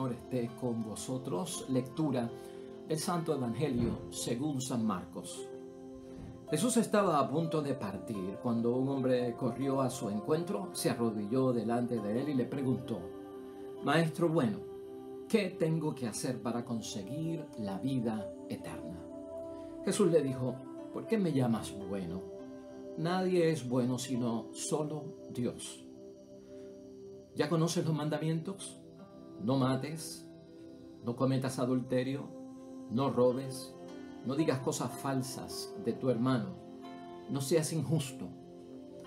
Señor esté con vosotros. Lectura del Santo Evangelio según San Marcos. Jesús estaba a punto de partir cuando un hombre corrió a su encuentro, se arrodilló delante de él y le preguntó: Maestro bueno, ¿qué tengo que hacer para conseguir la vida eterna? Jesús le dijo: ¿por qué me llamas bueno? Nadie es bueno sino solo Dios. ¿Ya conoces los mandamientos? No mates, no cometas adulterio, no robes, no digas cosas falsas de tu hermano, no seas injusto,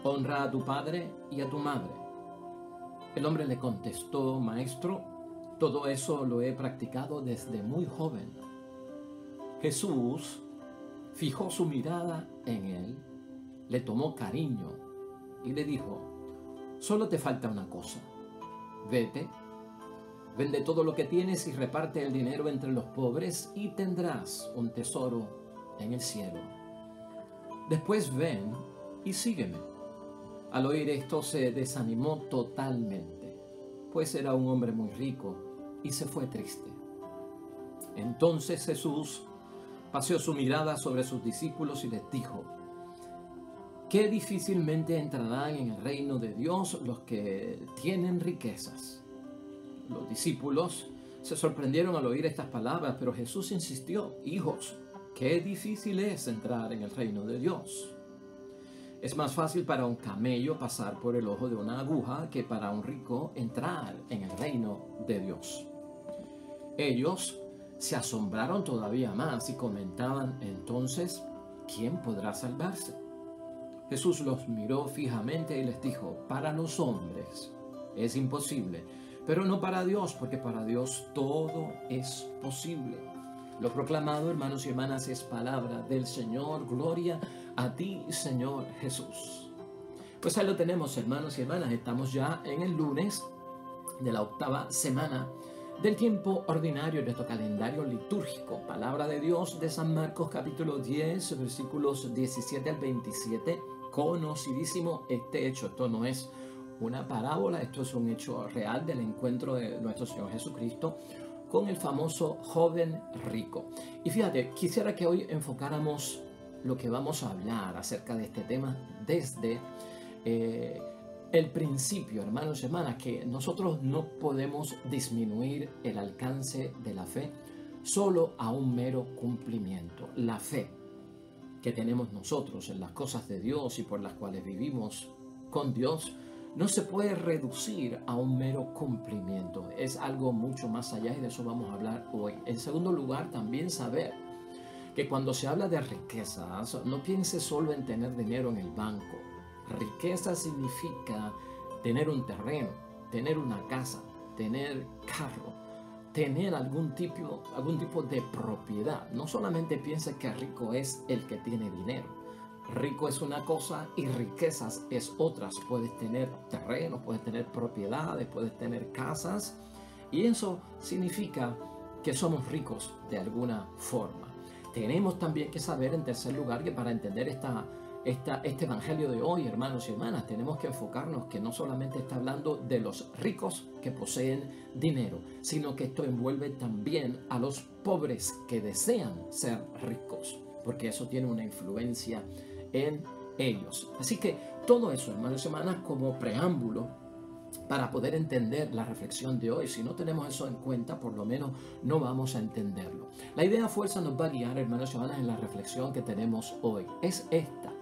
honra a tu padre y a tu madre. El hombre le contestó: Maestro, todo eso lo he practicado desde muy joven. Jesús fijó su mirada en él, le tomó cariño y le dijo: solo te falta una cosa. Vete, vende todo lo que tienes y reparte el dinero entre los pobres y tendrás un tesoro en el cielo. Después ven y sígueme. Al oír esto se desanimó totalmente, pues era un hombre muy rico y se fue triste. Entonces Jesús paseó su mirada sobre sus discípulos y les dijo: qué difícilmente entrarán en el reino de Dios los que tienen riquezas. Los discípulos se sorprendieron al oír estas palabras, pero Jesús insistió: hijos, qué difícil es entrar en el reino de Dios. Es más fácil para un camello pasar por el ojo de una aguja que para un rico entrar en el reino de Dios. Ellos se asombraron todavía más y comentaban entonces: ¿quién podrá salvarse? Jesús los miró fijamente y les dijo: para los hombres es imposible, pero no para Dios, porque para Dios todo es posible. Lo proclamado, hermanos y hermanas, es palabra del Señor. Gloria a ti, Señor Jesús. Pues ahí lo tenemos, hermanos y hermanas. Estamos ya en el lunes de la 8ª semana del tiempo ordinario de nuestro calendario litúrgico. Palabra de Dios de San Marcos, capítulo 10, versículos 17 al 27. Conocidísimo este hecho. Esto no es una parábola, esto es un hecho real del encuentro de nuestro Señor Jesucristo con el famoso joven rico. Y fíjate, quisiera que hoy enfocáramos lo que vamos a hablar acerca de este tema desde el principio, hermanos y hermanas, que nosotros no podemos disminuir el alcance de la fe solo a un mero cumplimiento. La fe que tenemos nosotros en las cosas de Dios y por las cuales vivimos con Dios no se puede reducir a un mero cumplimiento. Es algo mucho más allá y de eso vamos a hablar hoy. En segundo lugar, también saber que cuando se habla de riquezas, no piense solo en tener dinero en el banco. Riqueza significa tener un terreno, tener una casa, tener carro, tener algún tipo de propiedad. No solamente piense que rico es el que tiene dinero. Rico es una cosa y riquezas es otras. Puedes tener terrenos, puedes tener propiedades, puedes tener casas, y eso significa que somos ricos de alguna forma. Tenemos también que saber, en tercer lugar, que para entender este evangelio de hoy, hermanos y hermanas, tenemos que enfocarnos que no solamente está hablando de los ricos que poseen dinero, sino que esto envuelve también a los pobres que desean ser ricos, porque eso tiene una influencia en ellos. Así que todo eso, hermanos y hermanas, como preámbulo para poder entender la reflexión de hoy. Si no tenemos eso en cuenta, por lo menos no vamos a entenderlo. La idea fuerza nos va a guiar, hermanos y hermanas, en la reflexión que tenemos hoy. Es esta: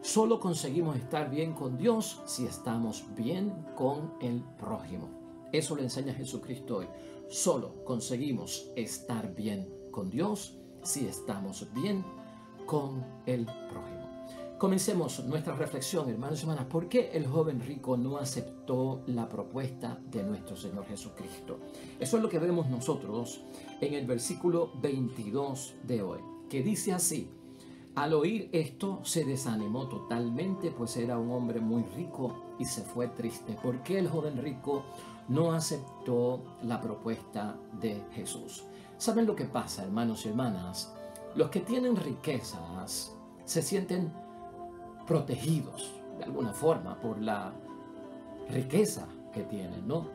solo conseguimos estar bien con Dios si estamos bien con el prójimo. Eso lo enseña Jesucristo hoy. Solo conseguimos estar bien con Dios si estamos bien con el prójimo. Comencemos nuestra reflexión, hermanos y hermanas. ¿Por qué el joven rico no aceptó la propuesta de nuestro Señor Jesucristo? Eso es lo que vemos nosotros en el versículo 22 de hoy, que dice así: al oír esto se desanimó totalmente, pues era un hombre muy rico y se fue triste. ¿Por qué el joven rico no aceptó la propuesta de Jesús? ¿Saben lo que pasa, hermanos y hermanas? Los que tienen riquezas se sienten protegidos de alguna forma por la riqueza que tienen, ¿no?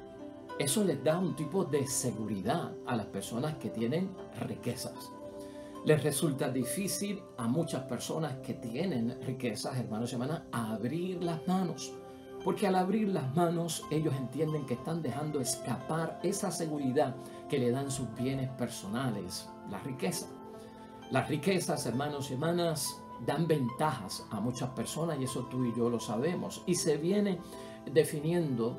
Eso les da un tipo de seguridad a las personas que tienen riquezas. Les resulta difícil a muchas personas que tienen riquezas, hermanos y hermanas, abrir las manos. Porque al abrir las manos, ellos entienden que están dejando escapar esa seguridad que le dan sus bienes personales, la riqueza. Las riquezas, hermanos y hermanas, dan ventajas a muchas personas y eso tú y yo lo sabemos. Y se viene definiendo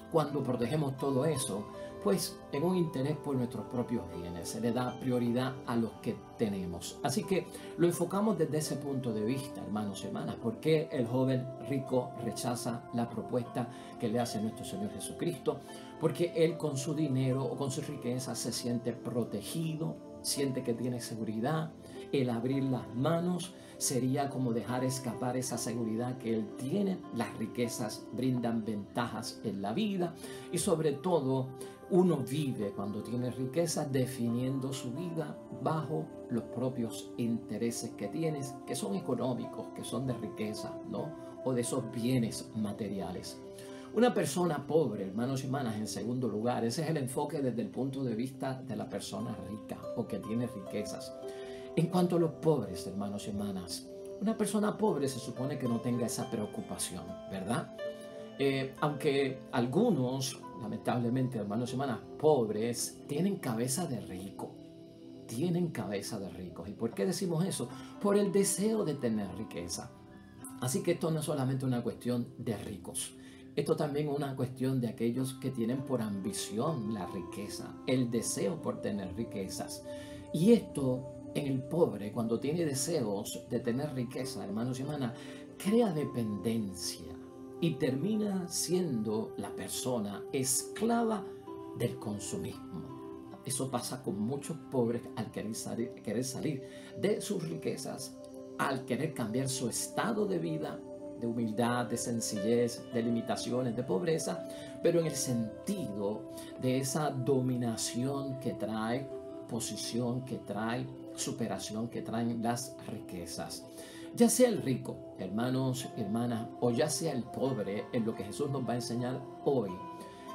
cuando protegemos todo eso, pues en un interés por nuestros propios bienes. Se le da prioridad a los que tenemos. Así que lo enfocamos desde ese punto de vista, hermanos y hermanas. ¿Por qué el joven rico rechaza la propuesta que le hace nuestro Señor Jesucristo? Porque él con su dinero o con su riqueza se siente protegido, siente que tiene seguridad. El abrir las manos sería como dejar escapar esa seguridad que él tiene. Las riquezas brindan ventajas en la vida y sobre todo uno vive cuando tiene riqueza definiendo su vida bajo los propios intereses que tienes, que son económicos, que son de riqueza, ¿no? O de esos bienes materiales. Una persona pobre, hermanos y hermanas, en segundo lugar, ese es el enfoque desde el punto de vista de la persona rica o que tiene riquezas. En cuanto a los pobres, hermanos y hermanas, una persona pobre se supone que no tenga esa preocupación, ¿verdad? Aunque algunos, lamentablemente, hermanos y hermanas, pobres, tienen cabeza de rico. Tienen cabeza de ricos. ¿Y por qué decimos eso? Por el deseo de tener riqueza. Así que esto no es solamente una cuestión de ricos. Esto también es una cuestión de aquellos que tienen por ambición la riqueza, el deseo por tener riquezas. Y esto en el pobre, cuando tiene deseos de tener riqueza, hermanos y hermanas, crea dependencia y termina siendo la persona esclava del consumismo. Eso pasa con muchos pobres al querer salir de sus riquezas, al querer cambiar su estado de vida, de humildad, de sencillez, de limitaciones, de pobreza, pero en el sentido de esa dominación que trae, posición que trae, superación que traen las riquezas. Ya sea el rico, hermanos y hermanas, o ya sea el pobre, en lo que Jesús nos va a enseñar hoy,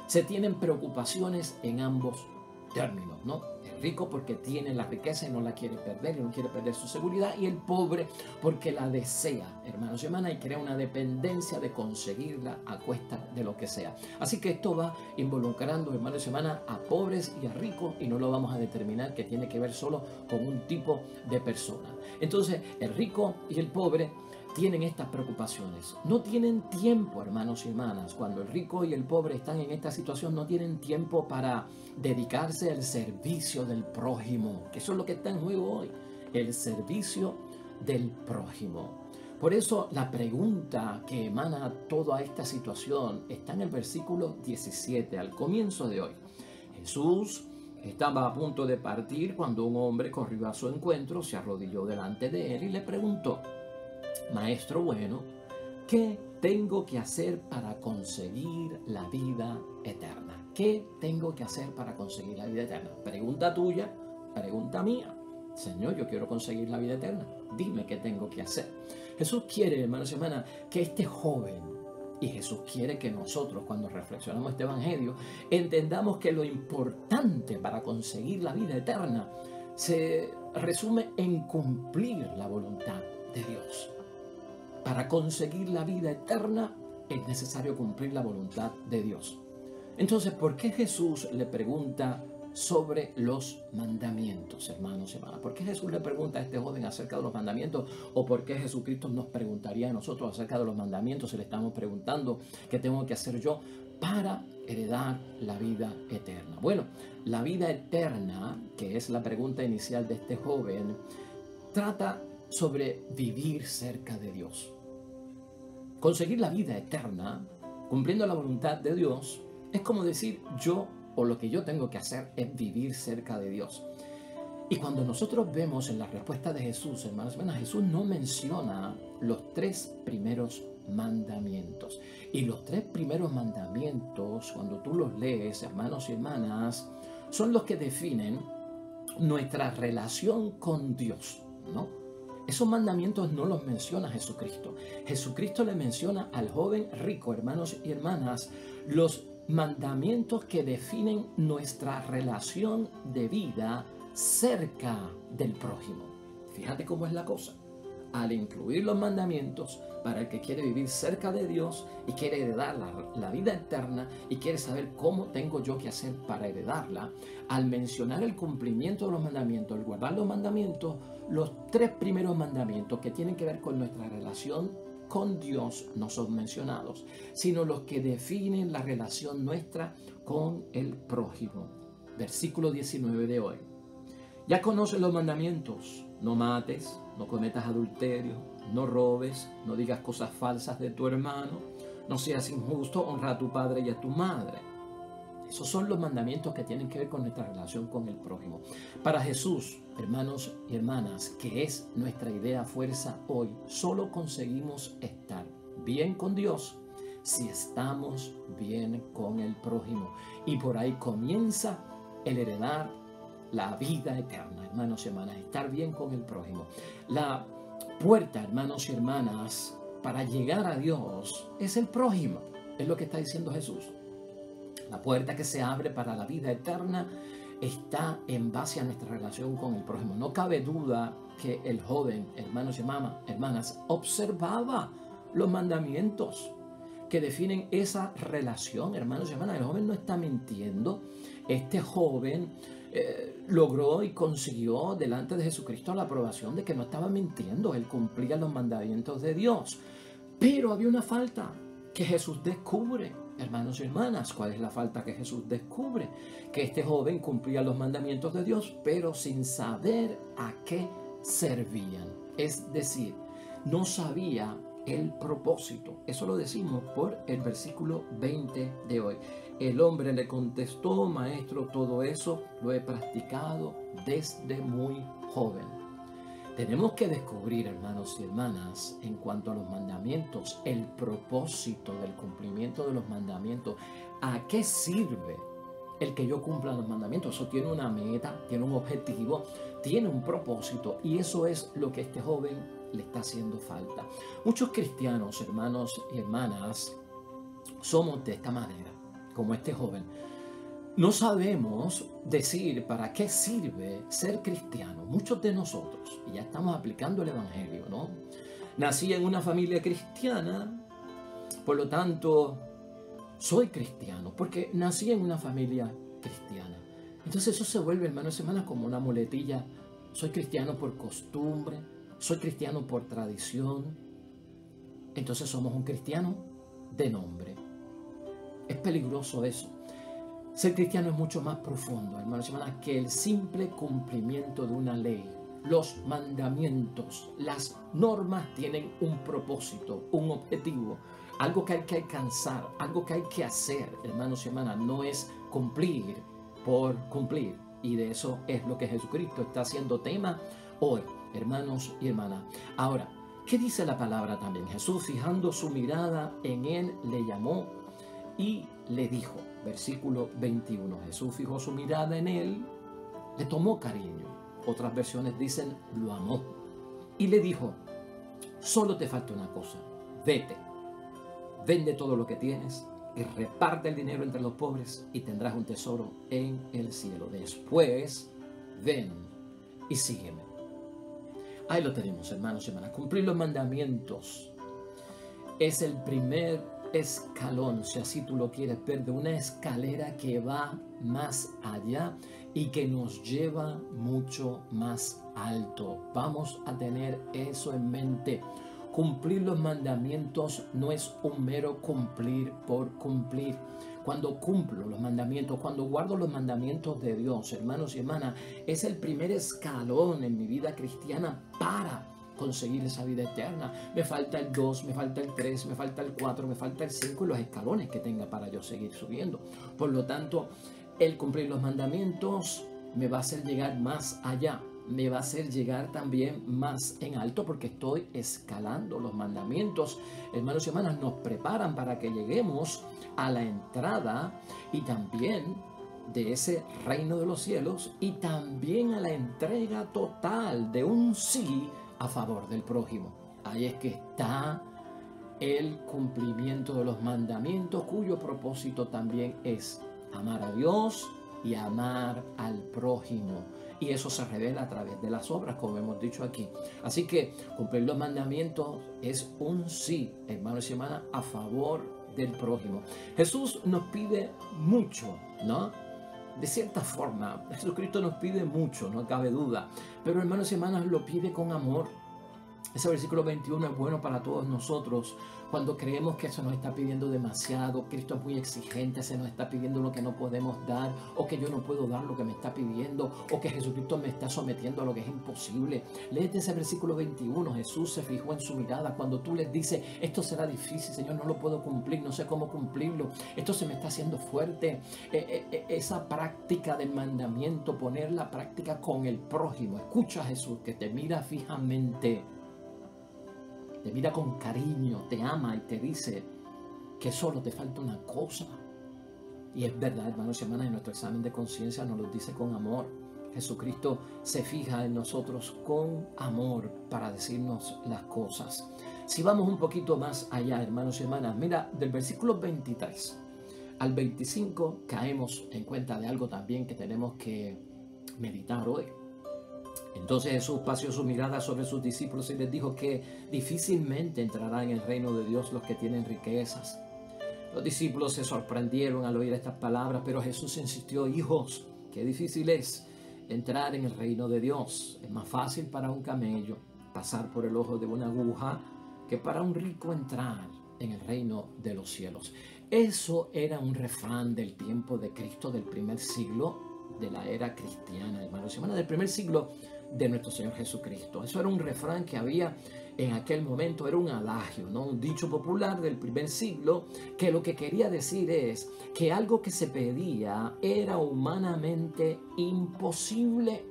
se tienen preocupaciones en ambos términos, ¿no? El rico porque tiene la riqueza y no la quiere perder, y no quiere perder su seguridad, y el pobre porque la desea, hermanos y hermanas, y crea una dependencia de conseguirla a cuesta de lo que sea. Así que esto va involucrando, hermanos y hermanas, a pobres y a ricos, y no lo vamos a determinar que tiene que ver solo con un tipo de persona. Entonces, el rico y el pobre tienen estas preocupaciones. No tienen tiempo, hermanos y hermanas. Cuando el rico y el pobre están en esta situación, no tienen tiempo para dedicarse al servicio del prójimo, que eso es lo que está en juego hoy, el servicio del prójimo. Por eso la pregunta que emana toda esta situación está en el versículo 17, al comienzo de hoy. Jesús estaba a punto de partir cuando un hombre corrió a su encuentro, se arrodilló delante de él y le preguntó: Maestro bueno, ¿qué tengo que hacer para conseguir la vida eterna? ¿Qué tengo que hacer para conseguir la vida eterna? Pregunta tuya, pregunta mía. Señor, yo quiero conseguir la vida eterna. Dime qué tengo que hacer. Jesús quiere, hermanos y hermanas, que este joven, y Jesús quiere que nosotros, cuando reflexionamos este evangelio, entendamos que lo importante para conseguir la vida eterna se resume en cumplir la voluntad de Dios. Para conseguir la vida eterna es necesario cumplir la voluntad de Dios. Entonces, ¿por qué Jesús le pregunta sobre los mandamientos, hermanos y hermanas? ¿Por qué Jesús le pregunta a este joven acerca de los mandamientos? ¿O por qué Jesucristo nos preguntaría a nosotros acerca de los mandamientos si le estamos preguntando qué tengo que hacer yo para heredar la vida eterna? Bueno, la vida eterna, que es la pregunta inicial de este joven, trata sobre vivir cerca de Dios. Conseguir la vida eterna, cumpliendo la voluntad de Dios, es como decir lo que yo tengo que hacer es vivir cerca de Dios. Y cuando nosotros vemos en la respuesta de Jesús, hermanos y hermanas, Jesús no menciona los 3 primeros mandamientos. Y los 3 primeros mandamientos, cuando tú los lees, hermanos y hermanas, son los que definen nuestra relación con Dios, ¿no? Esos mandamientos no los menciona Jesucristo. Jesucristo le menciona al joven rico, hermanos y hermanas, los mandamientos que definen nuestra relación de vida cerca del prójimo. Fíjate cómo es la cosa. Al incluir los mandamientos para el que quiere vivir cerca de Dios y quiere heredar la vida eterna y quiere saber cómo tengo yo que hacer para heredarla, al mencionar el cumplimiento de los mandamientos, el guardar los mandamientos, los 3 primeros mandamientos que tienen que ver con nuestra relación con Dios no son mencionados, sino los que definen la relación nuestra con el prójimo. Versículo 19 de hoy. Ya conoces los mandamientos: no mates, no cometas adulterio, no robes, no digas cosas falsas de tu hermano, no seas injusto, honra a tu padre y a tu madre. Esos son los mandamientos que tienen que ver con nuestra relación con el prójimo. Para Jesús, hermanos y hermanas, que es nuestra idea fuerza hoy, solo conseguimos estar bien con Dios si estamos bien con el prójimo. Y por ahí comienza el heredar la vida eterna, hermanos y hermanas, estar bien con el prójimo. La puerta, hermanos y hermanas, para llegar a Dios es el prójimo, es lo que está diciendo Jesús. La puerta que se abre para la vida eterna está en base a nuestra relación con el prójimo. No cabe duda que el joven, hermanos y hermanas, observaba los mandamientos que definen esa relación, hermanos y hermanas. El joven no está mintiendo. Este joven logró y consiguió delante de Jesucristo la aprobación de que no estaba mintiendo. Él cumplía los mandamientos de Dios. Pero había una falta que Jesús descubre, hermanos y hermanas. ¿Cuál es la falta que Jesús descubre? Que este joven cumplía los mandamientos de Dios, pero sin saber a qué servían. Es decir, no sabía el propósito. Eso lo decimos por el versículo 20 de hoy. El hombre le contestó: maestro, todo eso lo he practicado desde muy joven. Tenemos que descubrir, hermanos y hermanas, en cuanto a los mandamientos, el propósito del cumplimiento de los mandamientos. ¿A qué sirve el que yo cumpla los mandamientos? Eso tiene una meta, tiene un objetivo, tiene un propósito, y eso es lo que este joven le está haciendo falta. Muchos cristianos, hermanos y hermanas, somos de esta manera, como este joven. No sabemos decir para qué sirve ser cristiano. Muchos de nosotros, y ya estamos aplicando el evangelio, ¿no? Nací en una familia cristiana, por lo tanto, soy cristiano, porque nací en una familia cristiana. Entonces eso se vuelve, hermanos y hermanas, como una muletilla. Soy cristiano por costumbre, soy cristiano por tradición. Entonces somos un cristiano de nombre. Es peligroso eso. Ser cristiano es mucho más profundo, hermanos y hermanas, que el simple cumplimiento de una ley. Los mandamientos, las normas tienen un propósito, un objetivo, algo que hay que alcanzar, algo que hay que hacer, hermanos y hermanas. No es cumplir por cumplir. Y de eso es lo que Jesucristo está haciendo tema hoy, hermanos y hermanas. Ahora, ¿qué dice la palabra también? Jesús, fijando su mirada en él, le llamó y le dijo, versículo 21, Jesús fijó su mirada en él, le tomó cariño. Otras versiones dicen, lo amó. Y le dijo, solo te falta una cosa, vete, vende todo lo que tienes y reparte el dinero entre los pobres y tendrás un tesoro en el cielo. Después, ven y sígueme. Ahí lo tenemos, hermanos y hermanas. Cumplir los mandamientos es el primer escalón, si así tú lo quieres ver, de una escalera que va más allá y que nos lleva mucho más alto. Vamos a tener eso en mente. Cumplir los mandamientos no es un mero cumplir por cumplir. Cuando cumplo los mandamientos, cuando guardo los mandamientos de Dios, hermanos y hermanas, es el primer escalón en mi vida cristiana para conseguir esa vida eterna. Me falta el 2, me falta el 3, me falta el 4, me falta el 5 y los escalones que tenga para yo seguir subiendo. Por lo tanto, el cumplir los mandamientos me va a hacer llegar más allá, me va a hacer llegar también más en alto, porque estoy escalando los mandamientos. Hermanos y hermanas, nos preparan para que lleguemos a la entrada y también de ese reino de los cielos, y también a la entrega total de un sí a favor del prójimo. Ahí es que está el cumplimiento de los mandamientos, cuyo propósito también es amar a Dios y amar al prójimo. Y eso se revela a través de las obras, como hemos dicho aquí. Así que cumplir los mandamientos es un sí, hermanos y hermanas, a favor del prójimo. Jesús nos pide mucho, ¿no? De cierta forma, Jesucristo nos pide mucho, no cabe duda. Pero hermanos y hermanas, lo pide con amor. Ese versículo 21 es bueno para todos nosotros. Cuando creemos que se nos está pidiendo demasiado, Cristo es muy exigente, se nos está pidiendo lo que no podemos dar, o que yo no puedo dar lo que me está pidiendo, o que Jesucristo me está sometiendo a lo que es imposible. Léete ese versículo 21. Jesús se fijó en su mirada cuando tú les dices: esto será difícil, Señor, no lo puedo cumplir, no sé cómo cumplirlo, esto se me está haciendo fuerte. Esa práctica del mandamiento, poner la práctica con el prójimo. Escucha a Jesús, que te mira fijamente, te mira con cariño, te ama y te dice que solo te falta una cosa. Y es verdad, hermanos y hermanas, en nuestro examen de conciencia nos lo dice con amor. Jesucristo se fija en nosotros con amor para decirnos las cosas. Si vamos un poquito más allá, hermanos y hermanas, mira, del versículo 23 al 25 caemos en cuenta de algo también que tenemos que meditar hoy. Entonces Jesús paseó su mirada sobre sus discípulos y les dijo que difícilmente entrarán en el reino de Dios los que tienen riquezas. Los discípulos se sorprendieron al oír estas palabras, pero Jesús insistió: hijos, qué difícil es entrar en el reino de Dios. Es más fácil para un camello pasar por el ojo de una aguja que para un rico entrar en el reino de los cielos. Eso era un refrán del tiempo de Cristo, del primer siglo de la era cristiana, hermanos y hermanas, del primer siglo de nuestro Señor Jesucristo. Eso era un refrán que había en aquel momento, era un adagio, ¿no? Un dicho popular del primer siglo, que lo que quería decir es que algo que se pedía era humanamente imposible.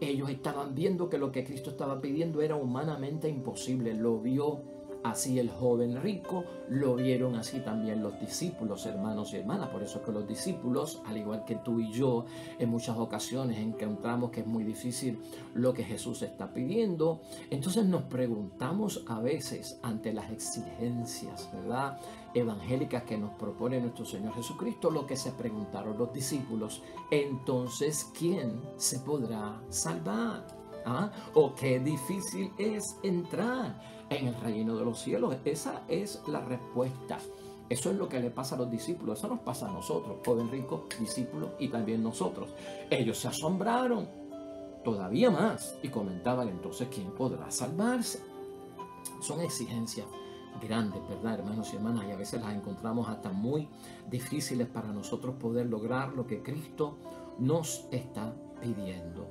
Ellos estaban viendo que lo que Cristo estaba pidiendo era humanamente imposible. Lo vio así el joven rico, lo vieron así también los discípulos, hermanos y hermanas. Por eso es que los discípulos, al igual que tú y yo, en muchas ocasiones encontramos que es muy difícil lo que Jesús está pidiendo. Entonces nos preguntamos a veces, ante las exigencias, ¿verdad?, evangélicas que nos propone nuestro Señor Jesucristo, lo que se preguntaron los discípulos: entonces, ¿quién se podrá salvar? ¿Ah? ¿O qué difícil es entrar en el reino de los cielos? Esa es la respuesta. Eso es lo que le pasa a los discípulos. Eso nos pasa a nosotros, joven rico, discípulos, y también nosotros. Ellos se asombraron todavía más y comentaban: entonces, ¿quién podrá salvarse? Son exigencias grandes, ¿verdad, hermanos y hermanas? Y a veces las encontramos hasta muy difíciles para nosotros poder lograr lo que Cristo nos está pidiendo.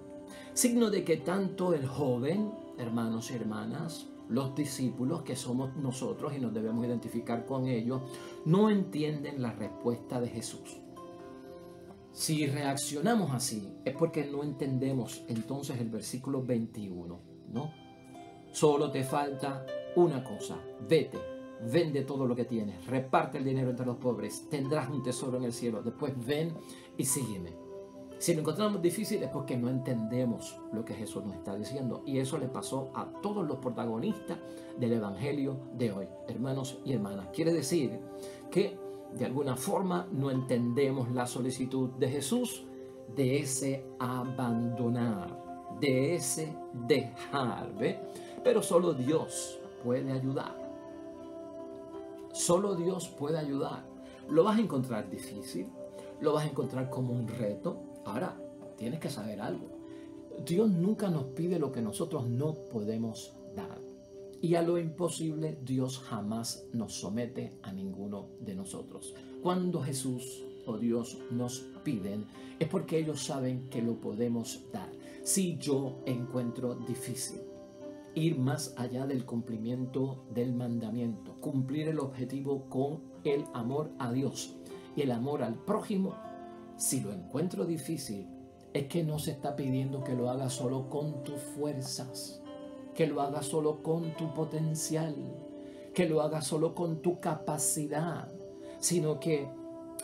Signo de que tanto el joven, hermanos y hermanas, los discípulos, que somos nosotros y nos debemos identificar con ellos, no entienden la respuesta de Jesús. Si reaccionamos así, es porque no entendemos entonces el versículo 21, ¿no? Solo te falta una cosa: vete, vende todo lo que tienes, reparte el dinero entre los pobres, tendrás un tesoro en el cielo, después ven y sígueme. Si lo encontramos difícil es porque no entendemos lo que Jesús nos está diciendo. Y eso le pasó a todos los protagonistas del Evangelio de hoy, hermanos y hermanas. Quiere decir que de alguna forma no entendemos la solicitud de Jesús de ese abandonar, de ese dejar, ¿ve? Pero solo Dios puede ayudar. Solo Dios puede ayudar. Lo vas a encontrar difícil, lo vas a encontrar como un reto. Ahora, tienes que saber algo. Dios nunca nos pide lo que nosotros no podemos dar. Y a lo imposible, Dios jamás nos somete a ninguno de nosotros. Cuando Jesús o Dios nos piden, es porque ellos saben que lo podemos dar. Si yo encuentro difícil ir más allá del cumplimiento del mandamiento, cumplir el objetivo con el amor a Dios y el amor al prójimo, si lo encuentro difícil, es que no se está pidiendo que lo hagas solo con tus fuerzas, que lo hagas solo con tu potencial, que lo hagas solo con tu capacidad, sino que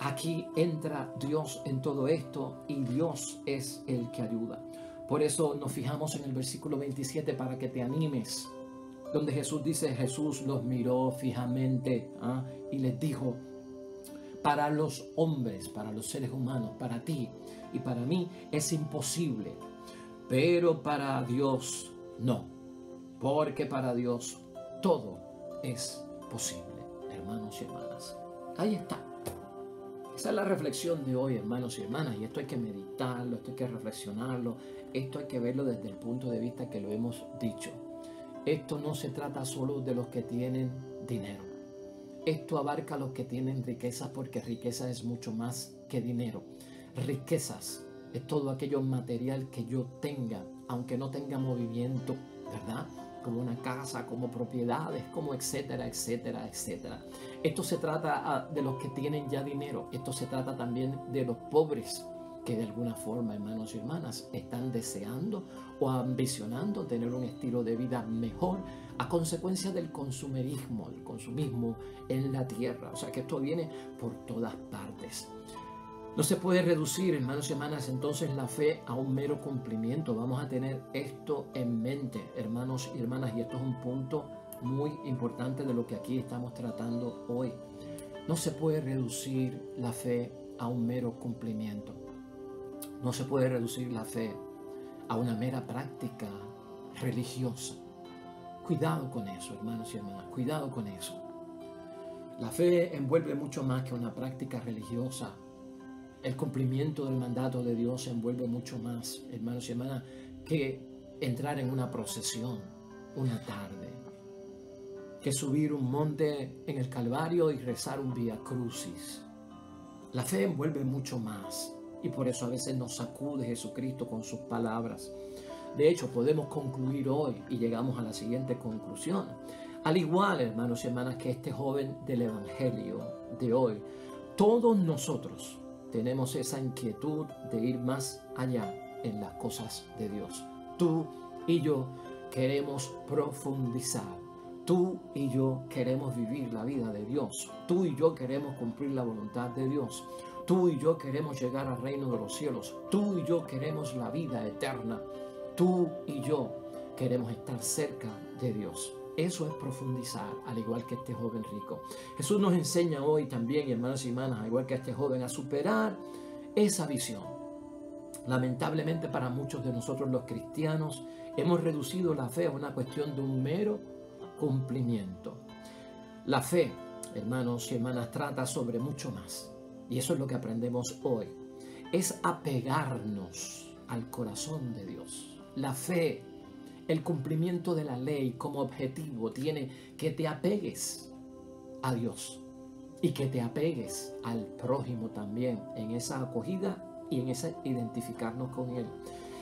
aquí entra Dios en todo esto y Dios es el que ayuda. Por eso nos fijamos en el versículo 27 para que te animes. donde Jesús dice, Jesús los miró fijamente y les dijo, para los hombres, para los seres humanos, para ti y para mí es imposible, pero para Dios no, porque para Dios todo es posible, hermanos y hermanas. Ahí está. Esa es la reflexión de hoy, hermanos y hermanas, y esto hay que meditarlo, esto hay que reflexionarlo, esto hay que verlo desde el punto de vista que lo hemos dicho. Esto no se trata solo de los que tienen dinero. Esto abarca a los que tienen riquezas, porque riqueza es mucho más que dinero. Riquezas es todo aquello material que yo tenga, aunque no tenga movimiento, ¿verdad? Como una casa, como propiedades, como etcétera, etcétera, etcétera. Esto se trata de los que tienen ya dinero. Esto se trata también de los pobres que de alguna forma, hermanos y hermanas, están deseando o ambicionando tener un estilo de vida mejor a consecuencia del consumerismo, el consumismo en la tierra. O sea que esto viene por todas partes. No se puede reducir, hermanos y hermanas, entonces la fe a un mero cumplimiento. Vamos a tener esto en mente, hermanos y hermanas, y esto es un punto muy importante de lo que aquí estamos tratando hoy. No se puede reducir la fe a un mero cumplimiento. No se puede reducir la fe a una mera práctica religiosa. Cuidado con eso, hermanos y hermanas, cuidado con eso. La fe envuelve mucho más que una práctica religiosa. El cumplimiento del mandato de Dios envuelve mucho más, hermanos y hermanas, que entrar en una procesión una tarde, que subir un monte en el Calvario y rezar un Vía Crucis. La fe envuelve mucho más y por eso a veces nos sacude Jesucristo con sus palabras. De hecho, podemos concluir hoy y llegamos a la siguiente conclusión. Al igual, hermanos y hermanas, que este joven del Evangelio de hoy, todos nosotros tenemos esa inquietud de ir más allá en las cosas de Dios. Tú y yo queremos profundizar. Tú y yo queremos vivir la vida de Dios. Tú y yo queremos cumplir la voluntad de Dios. Tú y yo queremos llegar al reino de los cielos. Tú y yo queremos la vida eterna. Tú y yo queremos estar cerca de Dios. Eso es profundizar, al igual que este joven rico. Jesús nos enseña hoy también, hermanos y hermanas, al igual que este joven, a superar esa visión. Lamentablemente para muchos de nosotros los cristianos hemos reducido la fe a una cuestión de un mero cumplimiento. La fe, hermanos y hermanas, trata sobre mucho más. Y eso es lo que aprendemos hoy. Es apegarnos al corazón de Dios. La fe, el cumplimiento de la ley como objetivo tiene que te apegues a Dios y que te apegues al prójimo también en esa acogida y en ese identificarnos con Él.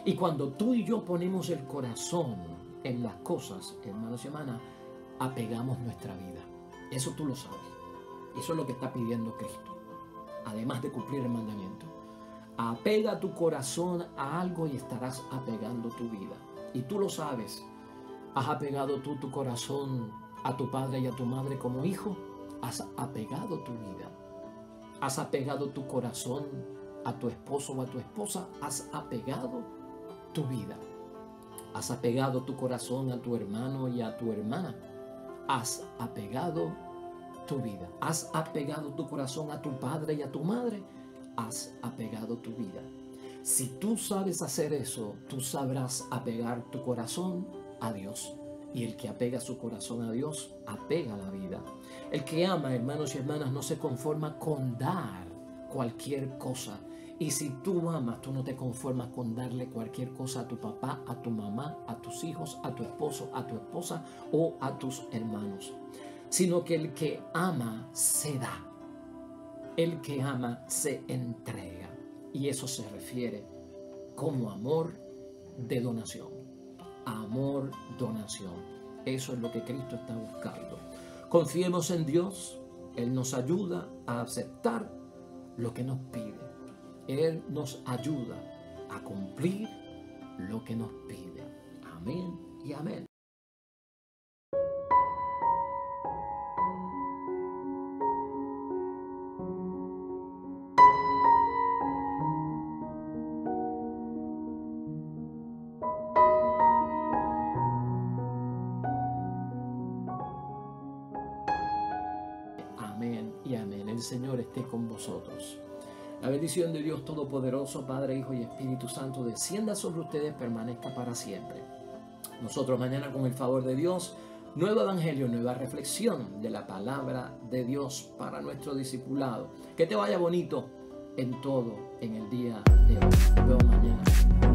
Y cuando tú y yo ponemos el corazón en las cosas, hermanos y hermanas, apegamos nuestra vida. Eso tú lo sabes. Eso es lo que está pidiendo Cristo, además de cumplir el mandamiento. Apega tu corazón a algo y estarás apegando tu vida. Y tú lo sabes. ¿Has apegado tú tu corazón a tu padre y a tu madre como hijo? ¿Has apegado tu vida? ¿Has apegado tu corazón a tu esposo o a tu esposa? ¿Has apegado tu vida? ¿Has apegado tu corazón a tu hermano y a tu hermana? ¿Has apegado tu vida? ¿Has apegado tu corazón a tu padre y a tu madre? ¿Has apegado tu vida? Si tú sabes hacer eso, tú sabrás apegar tu corazón a Dios. Y el que apega su corazón a Dios, apega la vida. El que ama, hermanos y hermanas, no se conforma con dar cualquier cosa. Y si tú amas, tú no te conformas con darle cualquier cosa a tu papá, a tu mamá, a tus hijos, a tu esposo, a tu esposa o a tus hermanos. Sino que el que ama se da. El que ama se entrega. Y eso se refiere como amor de donación. Amor, donación. Eso es lo que Cristo está buscando. Confiemos en Dios. Él nos ayuda a aceptar lo que nos pide. Él nos ayuda a cumplir lo que nos pide. Amén y amén. y amén. El Señor esté con vosotros. La bendición de Dios Todopoderoso, Padre, Hijo y Espíritu Santo, descienda sobre ustedes, permanezca para siempre. Nosotros mañana, con el favor de Dios, nuevo evangelio, nueva reflexión de la palabra de Dios para nuestro discipulado. Que te vaya bonito en todo en el día de hoy. Nos vemos mañana.